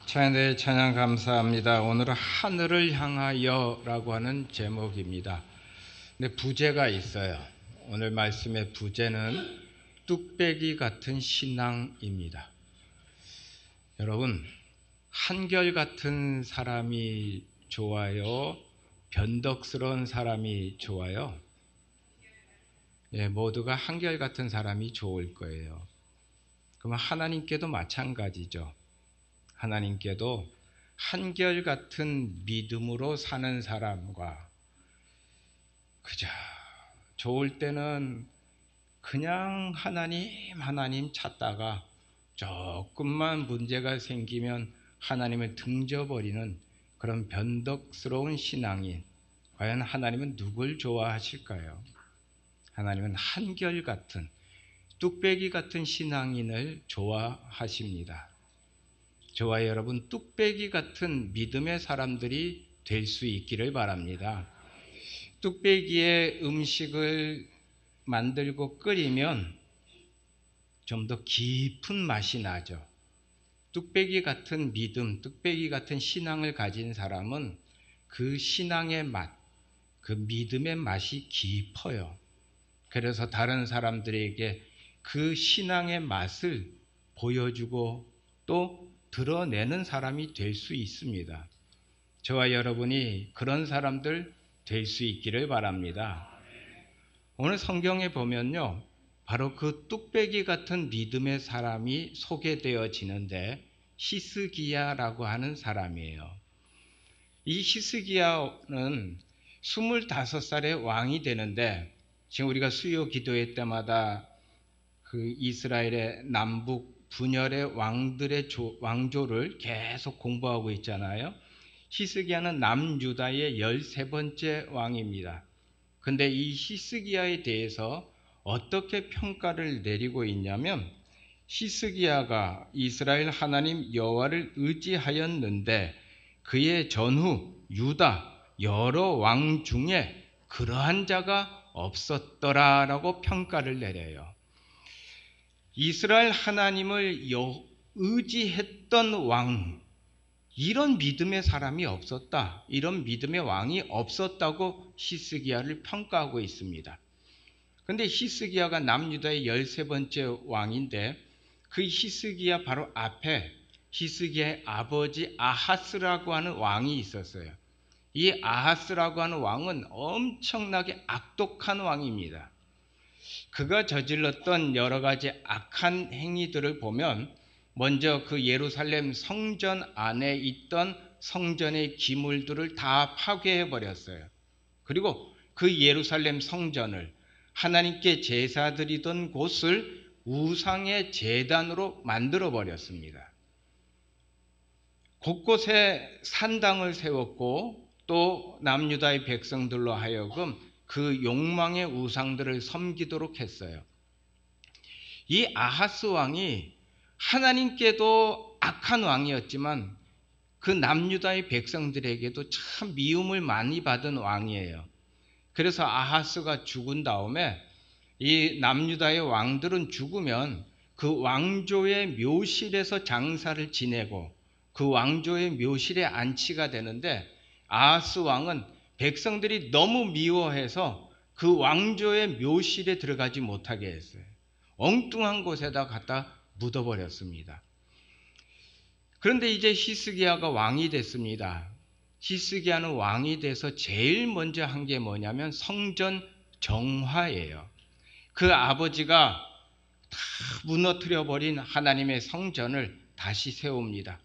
찬양대 찬양 감사합니다. 오늘은 하늘을 향하여 라고 하는 제목입니다. 근데 부제가 있어요. 오늘 말씀의 부제는 뚝배기 같은 신앙입니다. 여러분, 한결같은 사람이 좋아요? 변덕스러운 사람이 좋아요? 모두가 한결같은 사람이 좋을 거예요. 그러면 하나님께도 마찬가지죠. 하나님께도 한결같은 믿음으로 사는 사람과 그저 좋을 때는 그냥 하나님 찾다가 조금만 문제가 생기면 하나님을 등져버리는 그런 변덕스러운 신앙인, 과연 하나님은 누굴 좋아하실까요? 하나님은 한결같은 뚝배기 같은 신앙인을 좋아하십니다. 저와 여러분, 뚝배기 같은 믿음의 사람들이 될 수 있기를 바랍니다. 뚝배기에 음식을 만들고 끓이면 좀 더 깊은 맛이 나죠. 뚝배기 같은 믿음, 뚝배기 같은 신앙을 가진 사람은 그 신앙의 맛, 그 믿음의 맛이 깊어요. 그래서 다른 사람들에게 그 신앙의 맛을 보여주고 또 드러내는 사람이 될 수 있습니다. 저와 여러분이 그런 사람들 될 수 있기를 바랍니다. 오늘 성경에 보면요, 바로 그 뚝배기 같은 믿음의 사람이 소개되어지는데 히스기야라고 하는 사람이에요. 이 히스기야는 25살의 왕이 되는데, 지금 우리가 수요 기도회 때마다 그 이스라엘의 남북 분열의 왕들의 왕조를 계속 공부하고 있잖아요. 히스기야는 남유다의 13번째 왕입니다. 근데 이 히스기야에 대해서 어떻게 평가를 내리고 있냐면, 히스기야가 이스라엘 하나님 여호와를 의지하였는데 그의 전후 유다 여러 왕 중에 그러한 자가 없었더라라고 평가를 내려요. 이스라엘 하나님을 의지했던 왕, 이런 믿음의 사람이 없었다, 이런 믿음의 왕이 없었다고 히스기야를 평가하고 있습니다. 그런데 히스기야가 남유다의 13번째 왕인데 그 히스기야 바로 앞에 히스기야의 아버지 아하스라고 하는 왕이 있었어요. 이 아하스라고 하는 왕은 엄청나게 악독한 왕입니다. 그가 저질렀던 여러 가지 악한 행위들을 보면, 먼저 그 예루살렘 성전 안에 있던 성전의 기물들을 다 파괴해 버렸어요. 그리고 그 예루살렘 성전을, 하나님께 제사 드리던 곳을 우상의 제단으로 만들어 버렸습니다. 곳곳에 산당을 세웠고 또 남유다의 백성들로 하여금 그 욕망의 우상들을 섬기도록 했어요. 이 아하스 왕이 하나님께도 악한 왕이었지만 그 남유다의 백성들에게도 참 미움을 많이 받은 왕이에요. 그래서 아하스가 죽은 다음에 이 남유다의 왕들은 죽으면 그 왕조의 묘실에서 장사를 지내고 그 왕조의 묘실에 안치가 되는데, 아하스 왕은 백성들이 너무 미워해서 그 왕조의 묘실에 들어가지 못하게 했어요. 엉뚱한 곳에다 갖다 묻어버렸습니다. 그런데 이제 히스기야가 왕이 됐습니다. 히스기야는 왕이 돼서 제일 먼저 한 게 뭐냐면 성전 정화예요. 그 아버지가 다 무너뜨려버린 하나님의 성전을 다시 세웁니다.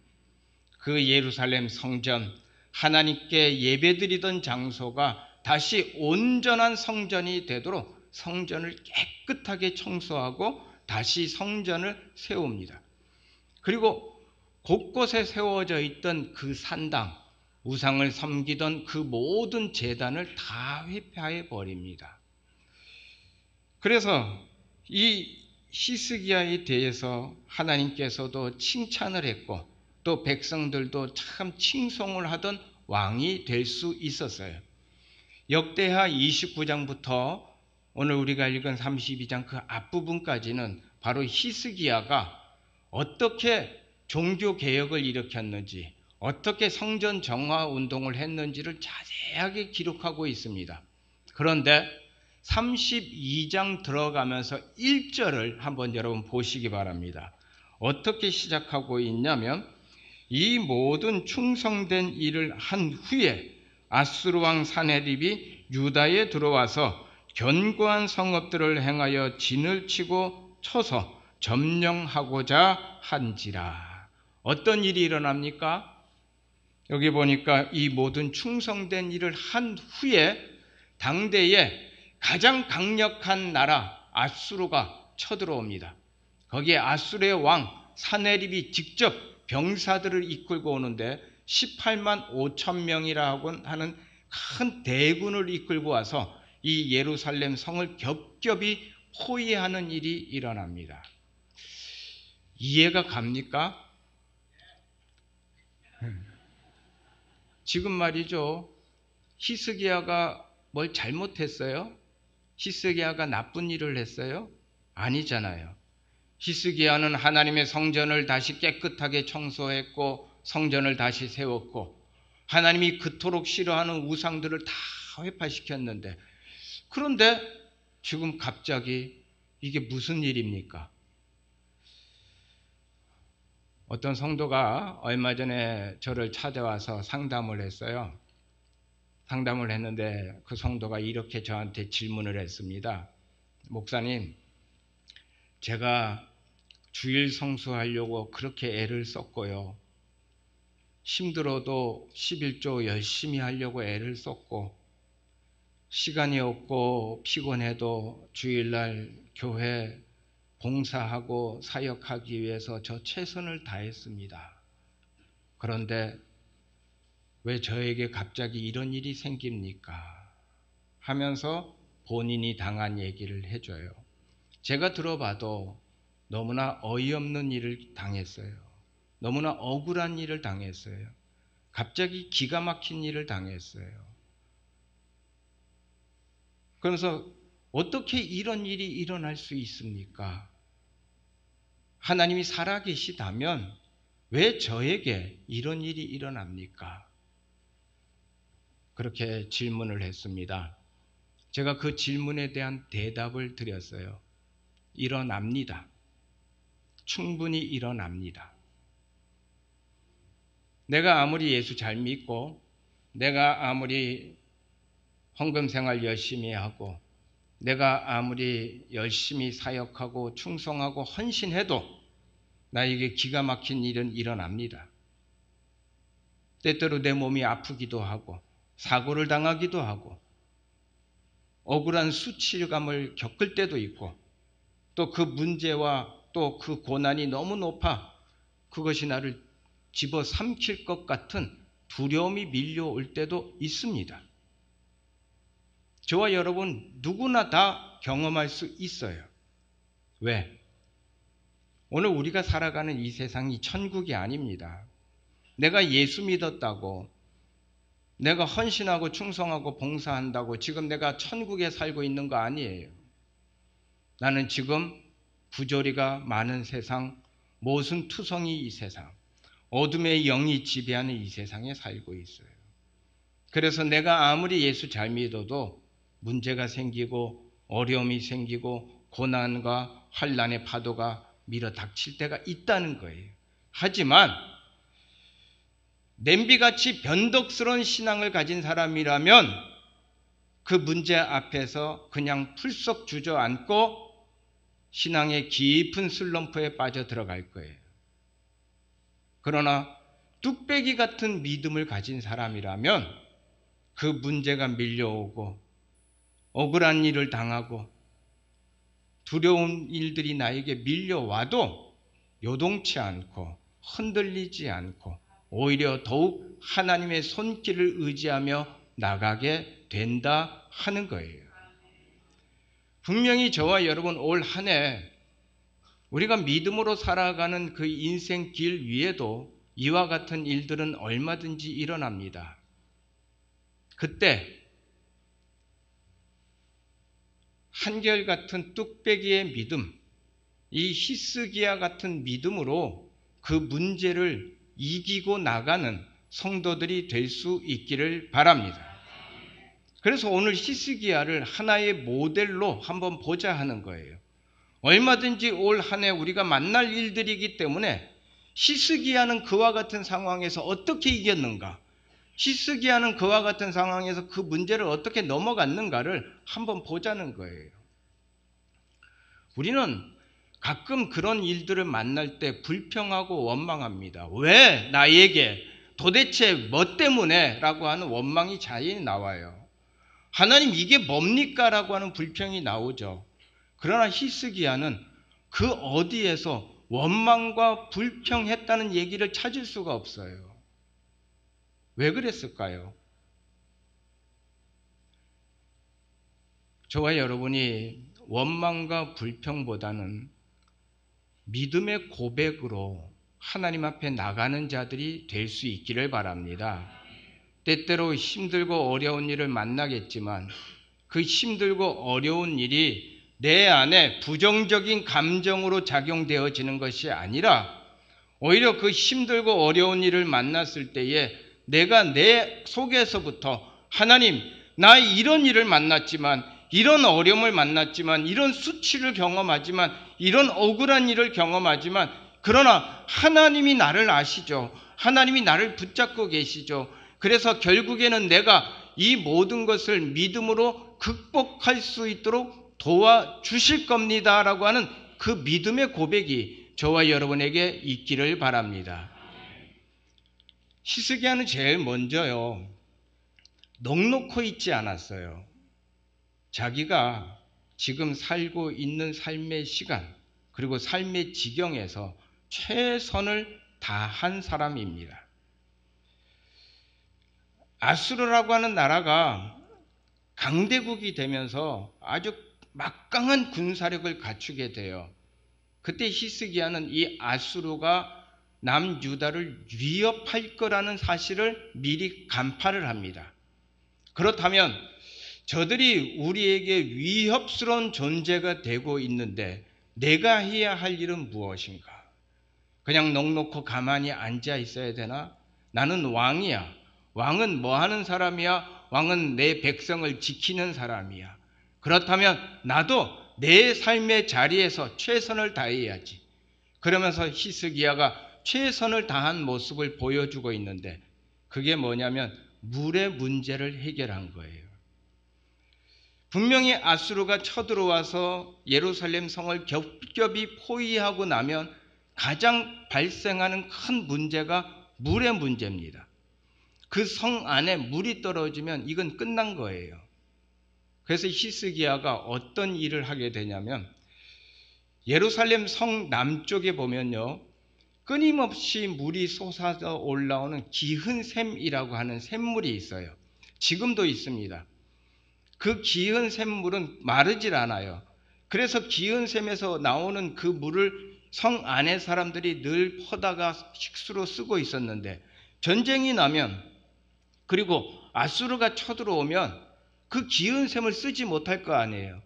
그 예루살렘 성전, 하나님께 예배드리던 장소가 다시 온전한 성전이 되도록 성전을 깨끗하게 청소하고 다시 성전을 세웁니다. 그리고 곳곳에 세워져 있던 그 산당, 우상을 섬기던 그 모든 제단을 다 회폐해 버립니다. 그래서 이 히스기야에 대해서 하나님께서도 칭찬을 했고 또 백성들도 참 칭송을 하던 왕이 될 수 있었어요. 역대하 29장부터 오늘 우리가 읽은 32장 그 앞부분까지는 바로 히스기야가 어떻게 종교 개혁을 일으켰는지, 어떻게 성전 정화 운동을 했는지를 자세하게 기록하고 있습니다. 그런데 32장 들어가면서 1절을 한번 여러분 보시기 바랍니다. 어떻게 시작하고 있냐면, 이 모든 충성된 일을 한 후에 아수르 왕 사네립이 유다에 들어와서 견고한 성읍들을 행하여 진을 치고 쳐서 점령하고자 한지라. 어떤 일이 일어납니까? 여기 보니까 이 모든 충성된 일을 한 후에 당대에 가장 강력한 나라 아수르가 쳐들어옵니다. 거기에 아수르의 왕 사네립이 직접 병사들을 이끌고 오는데 18만 5천 명이라고 하는 큰 대군을 이끌고 와서 이 예루살렘 성을 겹겹이 포위하는 일이 일어납니다. 이해가 갑니까? 지금 말이죠. 히스기야가 뭘 잘못했어요? 히스기야가 나쁜 일을 했어요? 아니잖아요. 히스기야는 하나님의 성전을 다시 깨끗하게 청소했고 성전을 다시 세웠고 하나님이 그토록 싫어하는 우상들을 다 회파시켰는데, 그런데 지금 갑자기 이게 무슨 일입니까? 어떤 성도가 얼마 전에 저를 찾아와서 상담을 했어요. 상담을 했는데 그 성도가 이렇게 저한테 질문을 했습니다. 목사님, 제가 주일 성수하려고 그렇게 애를 썼고요. 힘들어도 11조 열심히 하려고 애를 썼고, 시간이 없고 피곤해도 주일날 교회 봉사하고 사역하기 위해서 저 최선을 다했습니다. 그런데 왜 저에게 갑자기 이런 일이 생깁니까? 하면서 본인이 당한 얘기를 해줘요. 제가 들어봐도 너무나 어이없는 일을 당했어요. 너무나 억울한 일을 당했어요. 갑자기 기가 막힌 일을 당했어요. 그래서 어떻게 이런 일이 일어날 수 있습니까? 하나님이 살아계시다면 왜 저에게 이런 일이 일어납니까? 그렇게 질문을 했습니다. 제가 그 질문에 대한 대답을 드렸어요. 일어납니다. 충분히 일어납니다. 내가 아무리 예수 잘 믿고, 내가 아무리 헌금 생활 열심히 하고, 내가 아무리 열심히 사역하고 충성하고 헌신해도 나에게 기가 막힌 일은 일어납니다. 때때로 내 몸이 아프기도 하고 사고를 당하기도 하고 억울한 수치감을 겪을 때도 있고, 또 그 문제와 또 그 고난이 너무 높아 그것이 나를 집어삼킬 것 같은 두려움이 밀려올 때도 있습니다. 저와 여러분 누구나 다 경험할 수 있어요. 왜? 오늘 우리가 살아가는 이 세상이 천국이 아닙니다. 내가 예수 믿었다고, 내가 헌신하고 충성하고 봉사한다고 지금 내가 천국에 살고 있는 거 아니에요. 나는 지금 부조리가 많은 세상, 모순투성이 이 세상, 어둠의 영이 지배하는 이 세상에 살고 있어요. 그래서 내가 아무리 예수 잘 믿어도 문제가 생기고 어려움이 생기고 고난과 환난의 파도가 밀어닥칠 때가 있다는 거예요. 하지만 냄비같이 변덕스러운 신앙을 가진 사람이라면 그 문제 앞에서 그냥 풀썩 주저앉고 신앙의 깊은 슬럼프에 빠져 들어갈 거예요. 그러나 뚝배기 같은 믿음을 가진 사람이라면 그 문제가 밀려오고 억울한 일을 당하고 두려운 일들이 나에게 밀려와도 요동치 않고 흔들리지 않고 오히려 더욱 하나님의 손길을 의지하며 나가게 된다 하는 거예요. 분명히 저와 여러분 올 한 해 우리가 믿음으로 살아가는 그 인생 길 위에도 이와 같은 일들은 얼마든지 일어납니다. 그때 한결같은 뚝배기의 믿음, 이 히스기야 같은 믿음으로 그 문제를 이기고 나가는 성도들이 될 수 있기를 바랍니다. 그래서 오늘 히스기야를 하나의 모델로 한번 보자 하는 거예요. 얼마든지 올 한 해 우리가 만날 일들이기 때문에 히스기야는 그와 같은 상황에서 어떻게 이겼는가, 히스기야는 그와 같은 상황에서 그 문제를 어떻게 넘어갔는가를 한번 보자는 거예요. 우리는 가끔 그런 일들을 만날 때 불평하고 원망합니다. 왜 나에게, 도대체 뭐 때문에? 라고 하는 원망이 잘 나와요. 하나님 이게 뭡니까? 라고 하는 불평이 나오죠. 그러나 히스기야는 그 어디에서 원망과 불평했다는 얘기를 찾을 수가 없어요. 왜 그랬을까요? 저와 여러분이 원망과 불평보다는 믿음의 고백으로 하나님 앞에 나가는 자들이 될 수 있기를 바랍니다. 때때로 힘들고 어려운 일을 만나겠지만 그 힘들고 어려운 일이 내 안에 부정적인 감정으로 작용되어지는 것이 아니라 오히려 그 힘들고 어려운 일을 만났을 때에 내가 내 속에서부터 하나님, 나 이런 일을 만났지만, 이런 어려움을 만났지만, 이런 수치를 경험하지만, 이런 억울한 일을 경험하지만, 그러나 하나님이 나를 아시죠. 하나님이 나를 붙잡고 계시죠. 그래서 결국에는 내가 이 모든 것을 믿음으로 극복할 수 있도록 도와주실 겁니다 라고 하는 그 믿음의 고백이 저와 여러분에게 있기를 바랍니다. 히스기야는 제일 먼저요, 넋놓고 있지 않았어요. 자기가 지금 살고 있는 삶의 시간 그리고 삶의 지경에서 최선을 다한 사람입니다. 아수르라고 하는 나라가 강대국이 되면서 아주 막강한 군사력을 갖추게 돼요. 그때 히스기야는 이 아수르가 남유다를 위협할 거라는 사실을 미리 간파를 합니다. 그렇다면 저들이 우리에게 위협스러운 존재가 되고 있는데 내가 해야 할 일은 무엇인가? 그냥 넋놓고 가만히 앉아 있어야 되나? 나는 왕이야. 왕은 뭐 하는 사람이야? 왕은 내 백성을 지키는 사람이야. 그렇다면 나도 내 삶의 자리에서 최선을 다해야지. 그러면서 히스기야가 최선을 다한 모습을 보여주고 있는데 그게 뭐냐면 물의 문제를 해결한 거예요. 분명히 아수르가 쳐들어와서 예루살렘 성을 겹겹이 포위하고 나면 가장 발생하는 큰 문제가 물의 문제입니다. 그 성 안에 물이 떨어지면 이건 끝난 거예요. 그래서 히스기야가 어떤 일을 하게 되냐면 예루살렘 성 남쪽에 보면요, 끊임없이 물이 솟아서 올라오는 기흔샘이라고 하는 샘물이 있어요. 지금도 있습니다. 그 기흔 샘물은 마르질 않아요. 그래서 기흔 샘에서 나오는 그 물을 성 안의 사람들이 늘 퍼다가 식수로 쓰고 있었는데 전쟁이 나면, 그리고 아수르가 쳐들어오면 그 기흔 샘을 쓰지 못할 거 아니에요.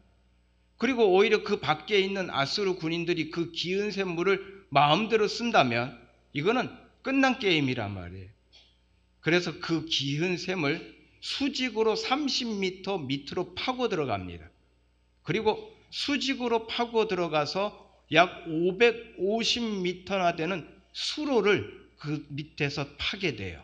그리고 오히려 그 밖에 있는 아수르 군인들이 그 기흔 샘물을 마음대로 쓴다면 이거는 끝난 게임이란 말이에요. 그래서 그 기흔 샘을 수직으로 30m 밑으로 파고 들어갑니다. 그리고 수직으로 파고 들어가서 약 550m나 되는 수로를 그 밑에서 파게 돼요.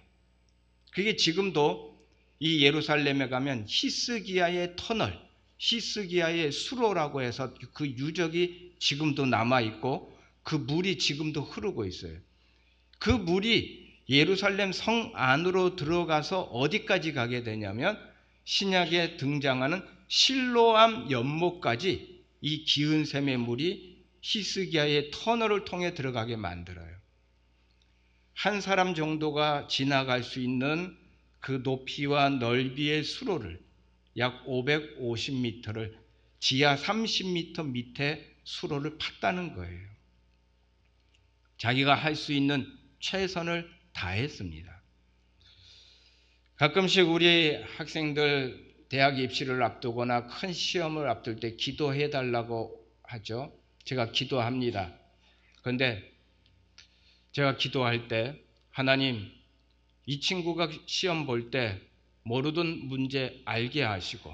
그게 지금도 이 예루살렘에 가면 히스기야의 터널, 히스기야의 수로라고 해서 그 유적이 지금도 남아있고 그 물이 지금도 흐르고 있어요. 그 물이 예루살렘 성 안으로 들어가서 어디까지 가게 되냐면 신약에 등장하는 실로암 연못까지 이 기흔샘의 물이 히스기야의 터널을 통해 들어가게 만들어요. 한 사람 정도가 지나갈 수 있는 그 높이와 넓이의 수로를 약 550m를 지하 30m 밑에 수로를 팠다는 거예요. 자기가 할 수 있는 최선을 다했습니다. 가끔씩 우리 학생들 대학 입시를 앞두거나 큰 시험을 앞둘 때 기도해 달라고 하죠. 제가 기도합니다. 그런데 제가 기도할 때 하나님, 이 친구가 시험 볼 때 모르던 문제 알게 하시고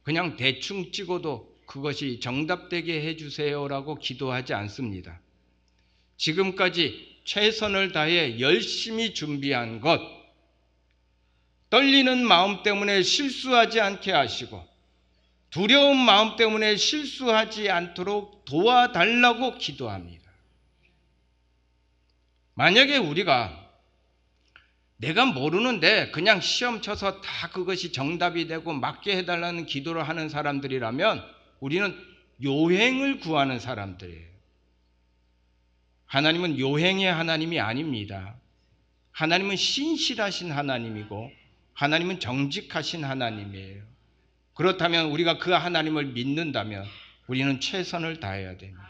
그냥 대충 찍어도 그것이 정답되게 해주세요라고 기도하지 않습니다. 지금까지 최선을 다해 열심히 준비한 것, 떨리는 마음 때문에 실수하지 않게 하시고 두려운 마음 때문에 실수하지 않도록 도와달라고 기도합니다. 만약에 우리가 내가 모르는데 그냥 시험 쳐서 다 그것이 정답이 되고 맞게 해달라는 기도를 하는 사람들이라면 우리는 요행을 구하는 사람들이에요. 하나님은 요행의 하나님이 아닙니다. 하나님은 신실하신 하나님이고 하나님은 정직하신 하나님이에요. 그렇다면 우리가 그 하나님을 믿는다면 우리는 최선을 다해야 됩니다.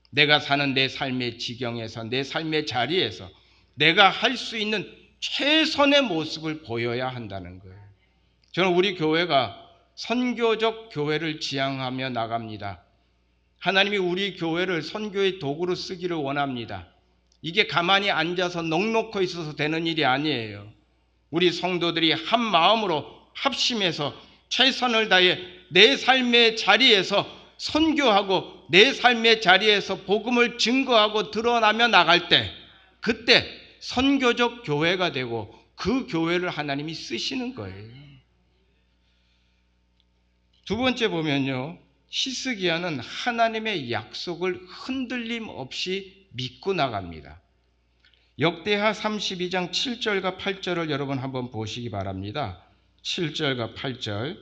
내가 사는 내 삶의 지경에서, 내 삶의 자리에서 내가 할 수 있는 최선의 모습을 보여야 한다는 거예요. 저는 우리 교회가 선교적 교회를 지향하며 나갑니다. 하나님이 우리 교회를 선교의 도구로 쓰기를 원합니다. 이게 가만히 앉아서 넋놓고 있어서 되는 일이 아니에요. 우리 성도들이 한 마음으로 합심해서 최선을 다해 내 삶의 자리에서 선교하고 내 삶의 자리에서 복음을 증거하고 드러나며 나갈 때, 그때 선교적 교회가 되고 그 교회를 하나님이 쓰시는 거예요. 두 번째 보면요, 히스기야는 하나님의 약속을 흔들림 없이 믿고 나갑니다. 역대하 32장 7절과 8절을 여러분 한번 보시기 바랍니다. 7절과 8절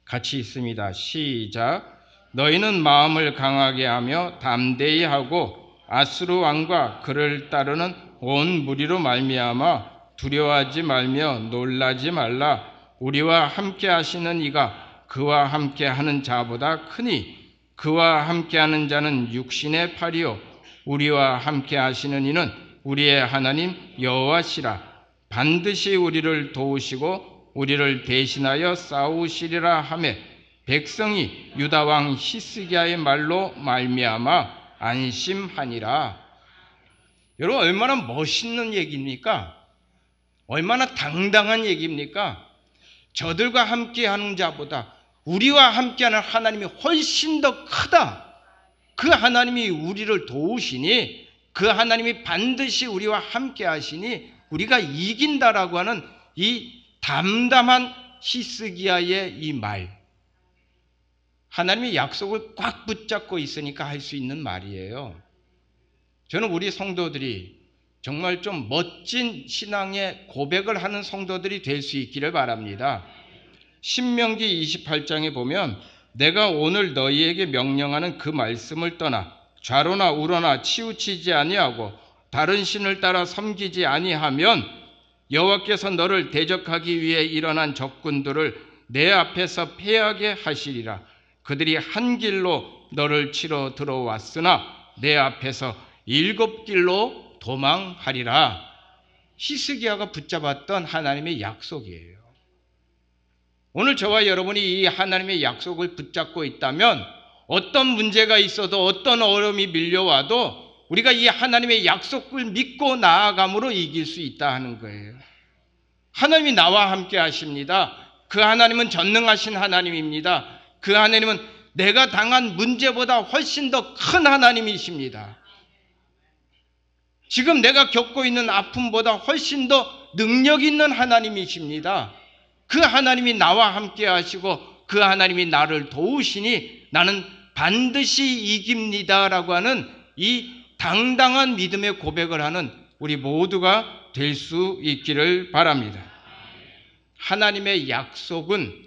같이 있습니다. 시작. 너희는 마음을 강하게 하며 담대히 하고 아수르 왕과 그를 따르는 온 무리로 말미암아 두려워하지 말며 놀라지 말라. 우리와 함께 하시는 이가 그와 함께 하는 자보다 크니 그와 함께 하는 자는 육신의 팔이요 우리와 함께 하시는 이는 우리의 하나님 여호와시라. 반드시 우리를 도우시고 우리를 대신하여 싸우시리라 하매 백성이 유다 왕 히스기야의 말로 말미암아 안심하니라. 여러분, 얼마나 멋있는 얘기입니까? 얼마나 당당한 얘기입니까? 저들과 함께하는 자보다 우리와 함께하는 하나님이 훨씬 더 크다. 그 하나님이 우리를 도우시니, 그 하나님이 반드시 우리와 함께하시니 우리가 이긴다라고 하는 이 담담한 히스기야의 이 말, 하나님의 약속을 꽉 붙잡고 있으니까 할 수 있는 말이에요. 저는 우리 성도들이 정말 좀 멋진 신앙의 고백을 하는 성도들이 될 수 있기를 바랍니다. 신명기 28장에 보면 내가 오늘 너희에게 명령하는 그 말씀을 떠나 좌로나 우로나 치우치지 아니하고 다른 신을 따라 섬기지 아니하면 여호와께서 너를 대적하기 위해 일어난 적군들을 내 앞에서 패하게 하시리라. 그들이 한 길로 너를 치러 들어왔으나 내 앞에서 7길로 도망하리라. 히스기야가 붙잡았던 하나님의 약속이에요. 오늘 저와 여러분이 이 하나님의 약속을 붙잡고 있다면 어떤 문제가 있어도 어떤 어려움이 밀려와도 우리가 이 하나님의 약속을 믿고 나아감으로 이길 수 있다 하는 거예요. 하나님이 나와 함께 하십니다. 그 하나님은 전능하신 하나님입니다. 그 하나님은 내가 당한 문제보다 훨씬 더 큰 하나님이십니다. 지금 내가 겪고 있는 아픔보다 훨씬 더 능력 있는 하나님이십니다. 그 하나님이 나와 함께 하시고 그 하나님이 나를 도우시니 나는 반드시 이깁니다라고 하는 이 당당한 믿음의 고백을 하는 우리 모두가 될 수 있기를 바랍니다. 하나님의 약속은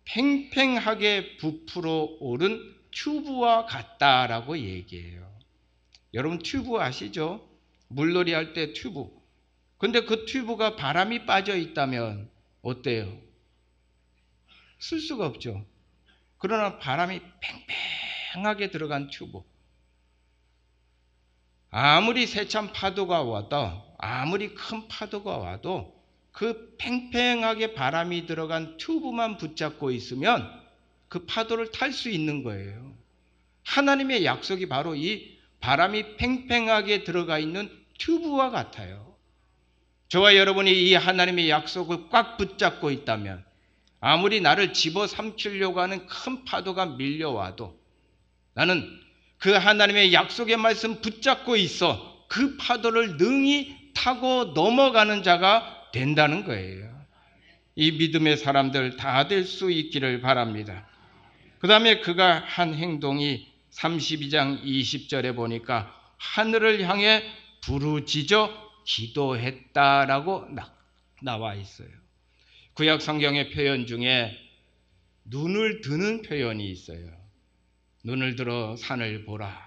팽팽하게 부풀어 오른 튜브와 같다라고 얘기해요. 여러분 튜브 아시죠? 물놀이 할 때 튜브. 근데 그 튜브가 바람이 빠져 있다면 어때요? 쓸 수가 없죠. 그러나 바람이 팽팽하게 들어간 튜브, 아무리 세찬 파도가 와도, 아무리 큰 파도가 와도 그 팽팽하게 바람이 들어간 튜브만 붙잡고 있으면 그 파도를 탈 수 있는 거예요. 하나님의 약속이 바로 이 바람이 팽팽하게 들어가 있는 튜브와 같아요. 저와 여러분이 이 하나님의 약속을 꽉 붙잡고 있다면 아무리 나를 집어삼키려고 하는 큰 파도가 밀려와도 나는 그 하나님의 약속의 말씀 붙잡고 있어 그 파도를 능히 타고 넘어가는 자가 된다는 거예요. 이 믿음의 사람들 다 될 수 있기를 바랍니다. 그 다음에 그가 한 행동이 32장 20절에 보니까 하늘을 향해 부르짖어 기도했다라고 나와 있어요. 구약 성경의 표현 중에 눈을 드는 표현이 있어요. 눈을 들어 산을 보라.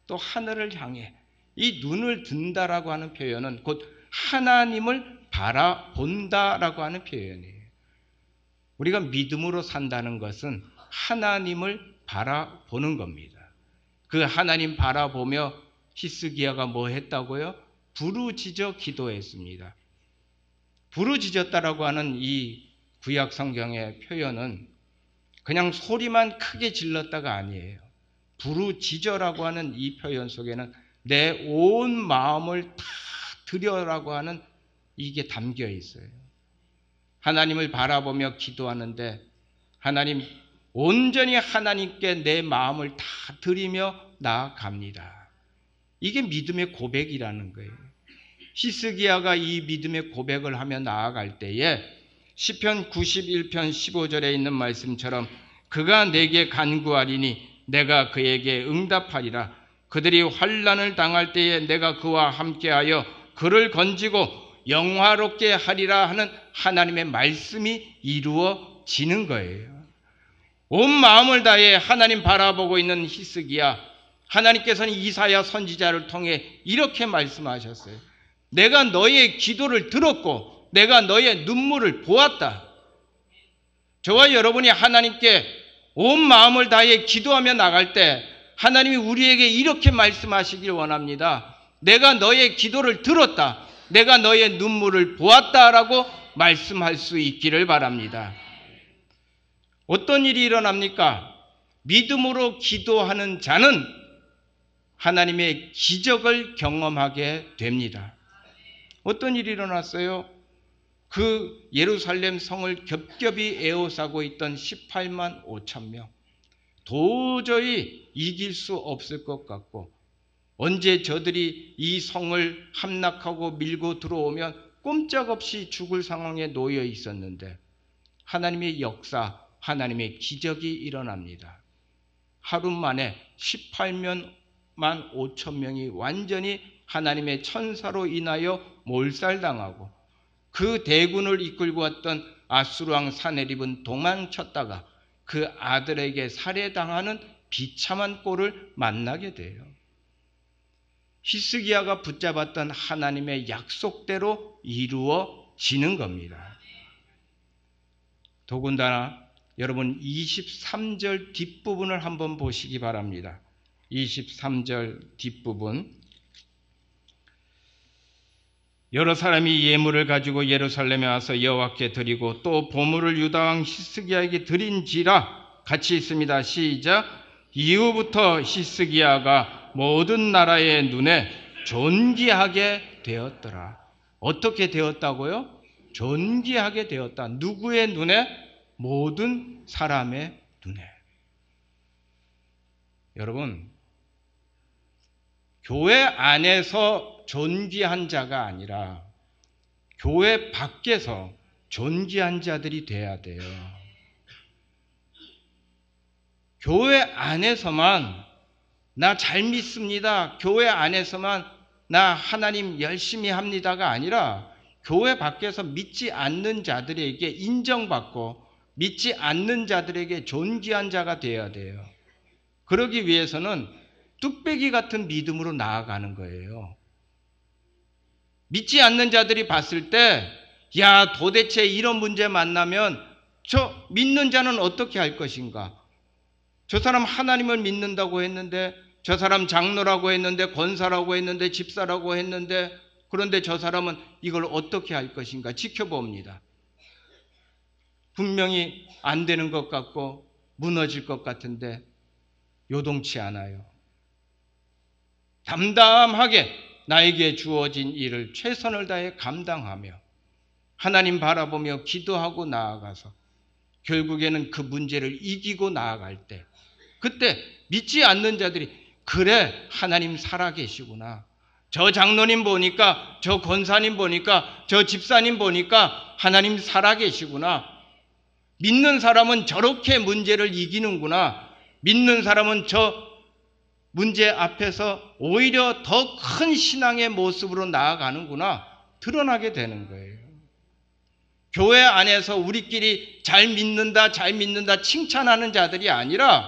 또 하늘을 향해. 이 눈을 든다라고 하는 표현은 곧 하나님을 바라본다라고 하는 표현이에요. 우리가 믿음으로 산다는 것은 하나님을 바라보는 겁니다. 그 하나님 바라보며 히스기야가 뭐 했다고요? 부르짖어 기도했습니다. 부르짖었다라고 하는 이 구약 성경의 표현은 그냥 소리만 크게 질렀다가 아니에요. 부르짖어라고 하는 이 표현 속에는 내 온 마음을 다 드려라고 하는 이게 담겨 있어요. 하나님을 바라보며 기도하는데 하나님, 온전히 하나님께 내 마음을 다 드리며 나아갑니다. 이게 믿음의 고백이라는 거예요. 히스기야가 이 믿음의 고백을 하며 나아갈 때에 시편 91편 15절에 있는 말씀처럼 그가 내게 간구하리니 내가 그에게 응답하리라. 그들이 환난을 당할 때에 내가 그와 함께하여 그를 건지고 영화롭게 하리라 하는 하나님의 말씀이 이루어지는 거예요. 온 마음을 다해 하나님 바라보고 있는 히스기야, 하나님께서는 이사야 선지자를 통해 이렇게 말씀하셨어요. 내가 너의 기도를 들었고 내가 너의 눈물을 보았다. 저와 여러분이 하나님께 온 마음을 다해 기도하며 나갈 때 하나님이 우리에게 이렇게 말씀하시길 원합니다. 내가 너의 기도를 들었다. 내가 너의 눈물을 보았다라고 말씀할 수 있기를 바랍니다. 어떤 일이 일어납니까? 믿음으로 기도하는 자는 하나님의 기적을 경험하게 됩니다. 어떤 일이 일어났어요? 그 예루살렘 성을 겹겹이 에워싸고 있던 18만 5천 명. 도저히 이길 수 없을 것 같고 언제 저들이 이 성을 함락하고 밀고 들어오면 꼼짝없이 죽을 상황에 놓여 있었는데 하나님의 역사, 하나님의 기적이 일어납니다. 하루 만에 18만 5천 명이 완전히 하나님의 천사로 인하여 몰살당하고 그 대군을 이끌고 왔던 아수르 왕 사네립은 도망쳤다가 그 아들에게 살해당하는 비참한 꼴을 만나게 돼요. 히스기야가 붙잡았던 하나님의 약속대로 이루어지는 겁니다. 더군다나 여러분 23절 뒷부분을 한번 보시기 바랍니다. 23절 뒷부분. 여러 사람이 예물을 가지고 예루살렘에 와서 여호와께 드리고 또 보물을 유다왕 히스기야에게 드린지라. 같이 있습니다. 시작. 이후부터 히스기야가 모든 나라의 눈에 존귀하게 되었더라. 어떻게 되었다고요? 존귀하게 되었다. 누구의 눈에? 모든 사람의 눈에. 여러분, 교회 안에서 존귀한 자가 아니라 교회 밖에서 존귀한 자들이 돼야 돼요. 교회 안에서만 나 잘 믿습니다. 교회 안에서만 나 하나님 열심히 합니다가 아니라 교회 밖에서 믿지 않는 자들에게 인정받고 믿지 않는 자들에게 존귀한 자가 되어야 돼요. 그러기 위해서는 뚝배기 같은 믿음으로 나아가는 거예요. 믿지 않는 자들이 봤을 때, 야, 도대체 이런 문제 만나면 저 믿는 자는 어떻게 할 것인가? 저 사람 하나님을 믿는다고 했는데, 저 사람 장로라고 했는데, 권사라고 했는데, 집사라고 했는데, 그런데 저 사람은 이걸 어떻게 할 것인가 지켜봅니다. 분명히 안 되는 것 같고 무너질 것 같은데 요동치 않아요. 담담하게 나에게 주어진 일을 최선을 다해 감당하며 하나님 바라보며 기도하고 나아가서 결국에는 그 문제를 이기고 나아갈 때, 그때 믿지 않는 자들이 그래, 하나님 살아계시구나. 저 장로님 보니까, 저 권사님 보니까, 저 집사님 보니까 하나님 살아계시구나. 믿는 사람은 저렇게 문제를 이기는구나. 믿는 사람은 저 문제 앞에서 오히려 더 큰 신앙의 모습으로 나아가는구나. 드러나게 되는 거예요. 교회 안에서 우리끼리 잘 믿는다 칭찬하는 자들이 아니라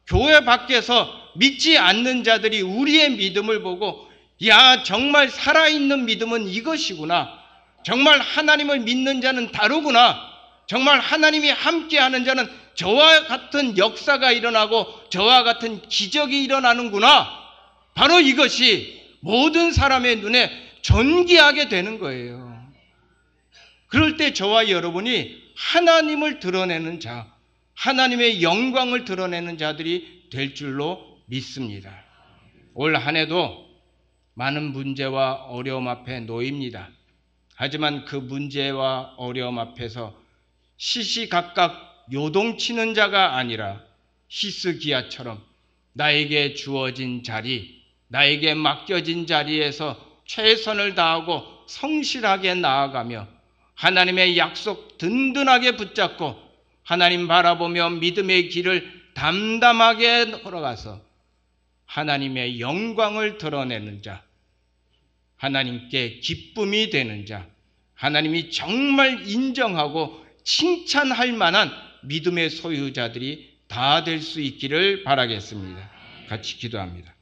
교회 밖에서 믿지 않는 자들이 우리의 믿음을 보고 야, 정말 살아있는 믿음은 이것이구나. 정말 하나님을 믿는 자는 다르구나. 정말 하나님이 함께하는 자는 저와 같은 역사가 일어나고 저와 같은 기적이 일어나는구나. 바로 이것이 모든 사람의 눈에 존귀하게 되는 거예요. 그럴 때 저와 여러분이 하나님을 드러내는 자, 하나님의 영광을 드러내는 자들이 될 줄로 믿습니다. 올 한 해도 많은 문제와 어려움 앞에 놓입니다. 하지만 그 문제와 어려움 앞에서 시시각각 요동치는 자가 아니라 히스기야처럼 나에게 주어진 자리, 나에게 맡겨진 자리에서 최선을 다하고 성실하게 나아가며 하나님의 약속 든든하게 붙잡고 하나님 바라보며 믿음의 길을 담담하게 걸어가서 하나님의 영광을 드러내는 자, 하나님께 기쁨이 되는 자, 하나님이 정말 인정하고 칭찬할 만한 믿음의 소유자들이 다 될 수 있기를 바라겠습니다. 같이 기도합니다.